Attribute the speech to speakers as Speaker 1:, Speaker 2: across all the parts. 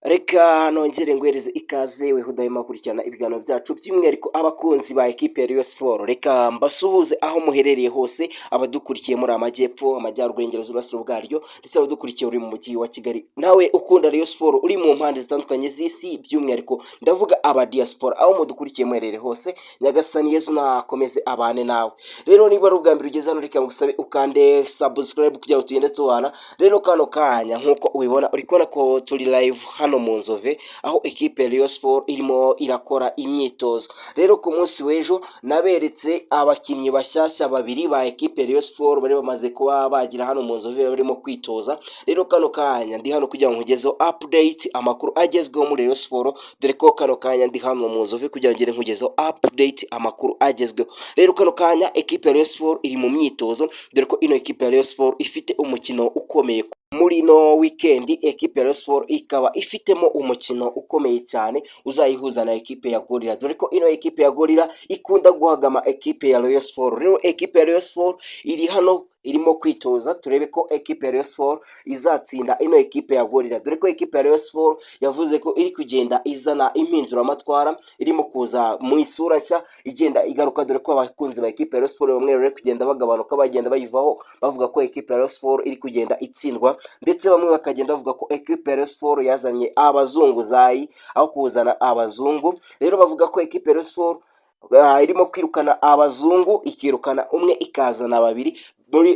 Speaker 1: Reka nongere ngwereze ikaze weho udahema kurikirana ibiganiro byacu by'umwihariko abakunzi ba ekipe ya Rayon Sport. Reka mbasuhuze aho muherereye hose, abadukurikiye muri amajyepfo, amajyaruguru, iburengerazuba bwaryo, ndetse abadukurikiye uri mu mujyi wa Kigali. Nawe ukunda Rayon Sport uri mu mpande zitandukanye z'isi, by'umwihariko ndavuga aba diaspora, aho mudukurikiye muherereye hose, Nyagasani Yezu nakomeze abane nawe. Rero niba ari ubwa mbere ugeze hano, reka ngusabe ukande subscribe kugira ngo tugende tubana. Rero kano kanya nk'uko ubibona uri kubona ko turi live hano mu Nzove, aho ekipe ya Rayon Sport irimo irakora imyitozo. Rero ku munsi w'ejo naberetse abakinnyi bashyashya babiri ba ekipe ya Rayon Sport bari bamaze kuba bagira hano mu Nzove barimo kwitoza. Rero kano kanya ndi hano kugira ngo nkugezeho update, amakuru agezweho muri Rayon Sport, dore ko kano kanya ndi hano mu Nzove kugira ngo ngere nkugezeho update, amakuru agezweho. Rero kano kanya ekipe ya Rayon Sport iri mu myitozo, dore ko ino ekipe ya Rayon Sport ifite umukino ukomeye muri no weekend. Ekipe ya Rayon Sport ikaba ifitemo umukino ukomeye cyane uzayihuza na ekipe ya Gorilla, dore ko ino ekipe ya Gorilla ikunda guhagama ekipe ya Rayon Sport. Rero ekipe ya Rayon Sport iri hano irimo kwitoza, turebe ko ekipe ya Rayon Sport izatsinda ino ekipe ya Gorilla, dore ko ekipe ya Rayon Sport yavuze ko iri kugenda izana impinduramatwara, irimo kuza mu isura nshya igenda igaruka, dore ko abakunzi ba ekipe ya Rayon Sport bamwe bari kugenda bagabanuka, bagenda bayivaho bavuga ko ekipe ya Rayon Sport iri kugenda itsindwa, ndetse bamwe bakagenda bavuga ko ekipe ya Rayon Sport yazanye abazunguzayi aho kuzana abazungu. Rero bavuga ko ekipe ya Rayon Sport irimo kwirukana abazungu, ikirukana umwe ikazana babiri,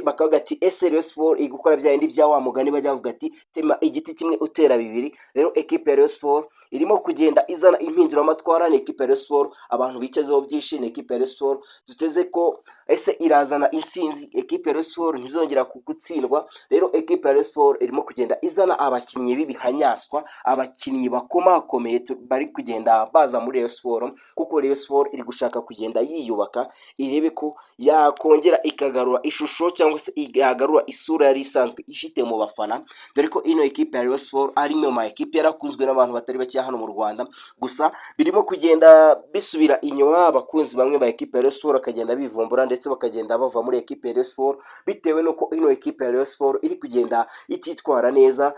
Speaker 1: bakavuga ati ese Rayon Sport iri gukora bya bindi bya wa mugani bajya bavuga ati tema igiti kimwe utera bibiri. Rero ekipe ya Rayon Sport irimo kugenda izana impinduramatwara, ni ekipe ya Rayon Sport abantu bicazeho byinshi, ni ekipe ya Rayon Sport duteze ko ese irazana intsinzi, ekipe ya Rayon Sport ntizongera gutsindwa. Rero ekipe ya Rayon Sport irimo kugenda izana abakinnyi b'ibihanyaswa, abakinnyi bakomakomeye bari kugenda baza muri Rayon Sport, kuko Rayon Sport iri gushaka kugenda yiyubaka, irebe ko yakongera ikagarura ishusho cyangwa se igagarura isura yari isanzwe ifite mu bafana, dore ko ino ekipe ya Rayon Sport ari nyuma ekipe yarakunzwe n'abantu batari bake hano mu Rwanda. Gusa birimo kugenda bisubira inyuma, abakunzi bamwe ba ekipe ya Rayon Sport bakagenda bivumbura, ndetse bakagenda bava muri ekipe ya Rayon Sport bitewe nuko ino ekipe ya Rayon Sport iri kugenda ititwara neza.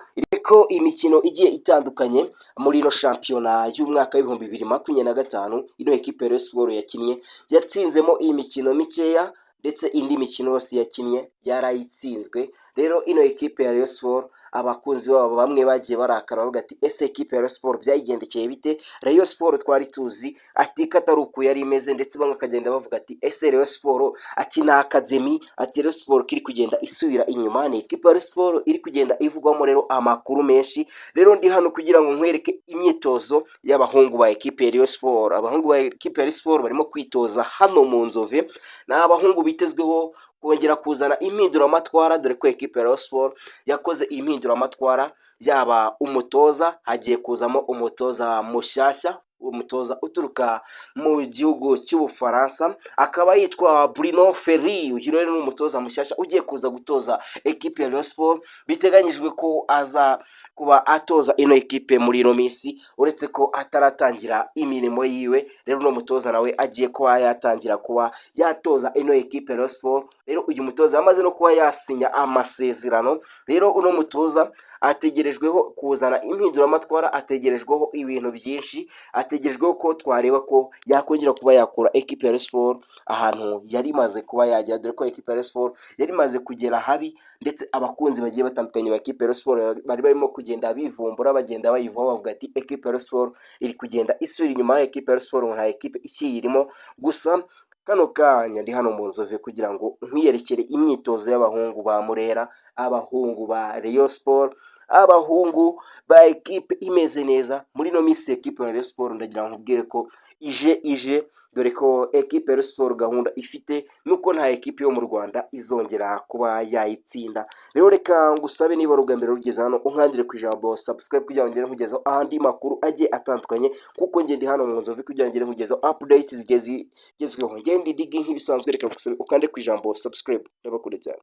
Speaker 1: Ko imikino igiye itandukanye muri ino shampiyona y'umwaka w'ibihumbi 2025 ino ekipe ya Rayon Sport yakinnye yatsinzemo iyi mikino mikeya, ndetse indi mikino yose yakinnye yarayitsinzwe. Rero ino ekipe ya Rayon Sport abakunzi babo bamwe bagiye barakara bavuga ati ese ekipe ya Rayon Sport byayigendekeye bite? Rayon Sport twari tuzi ati katari uku yari imeze, ndetse bamwe akagenda bavuga ati ese Rayon Sport ati na academy, ati Rayon Sport kiri kugenda isubira inyuma. Ni ekipe ya Rayon Sport iri kugenda ivugwamo rero amakuru menshi. Rero ndi hano kugira ngo nkwereke imyitozo y'abahungu ba ekipe ya Rayon Sport. Abahungu ba ekipe ya Rayon Sport barimo kwitoza hano mu Nzove, na abahungu bitezweho kongera kuzana impinduramatwara, dore ko ekipe ya Rayon Sport yakoze impinduramatwara, yaba umutoza hagiye kuzamo umutoza mushyashya, umutoza uturuka mu gihugu cy'Ubufaransa, akaba yitwa Bruno Ferri. Uyu rero ni umutoza mushyashya ugiye kuza gutoza ekipe ya Rayon Sport, biteganyijwe ko aza kuba atoza ino ekipe muri ino minsi, uretse ko ataratangira imirimo yiwe. Rero no mutoza nawe agiye kuba yatangira kuba yatoza ino ekipe ya Rayon Sport. Rero uyu mutoza yamaze no kuba yasinya amasezerano. Rero uno mutoza ategerejweho kuzana impinduramatwara, ategerejweho ibintu byinshi, ategerejweho ko twareba ko yakongera kuba yakura ekipe ya Rayon Sport ahantu yari imaze kuba yajya, dore ko ekipe ya Rayon Sport yari imaze kugera habi, ndetse abakunzi bagiye batandukanye ba ekipe ya Rayon Sport bari barimo kugenda bivumbura, bagenda bayivaho bavuga ati ekipe ya Rayon Sport iri kugenda isubira inyuma, ekipe ya Rayon Sport nta ekipe ikiyirimo. Gusa kano kanya ndi hano mu Nzove kugira ngo nkwiyerekere imyitozo y'abahungu ba Murera, abahungu ba Rayon Sport, abahungu ba ekipe imeze neza muri no minsi. Ekipe ya Rayon Sport ndagira ngo nkubwire ko ije, dore ko ekipe ya Rayon Sport gahunda ifite nuko nta ekipe yo mu Rwanda izongera kuba yayitsinda. Rero reka ngusabe niba ari ubwa mbere rugeze hano, unkandire ku ijambo subscribe kugira ngo ngere nkugezeho ahandi makuru agiye atandukanye, kuko ngende hano mu Nzove kugira ngo ngere nkugezeho updates zigezweho. Ngende digi nk'ibisanzwe, reka ngusabe ukande ku ijambo subscribe. Ndabakunda cyane.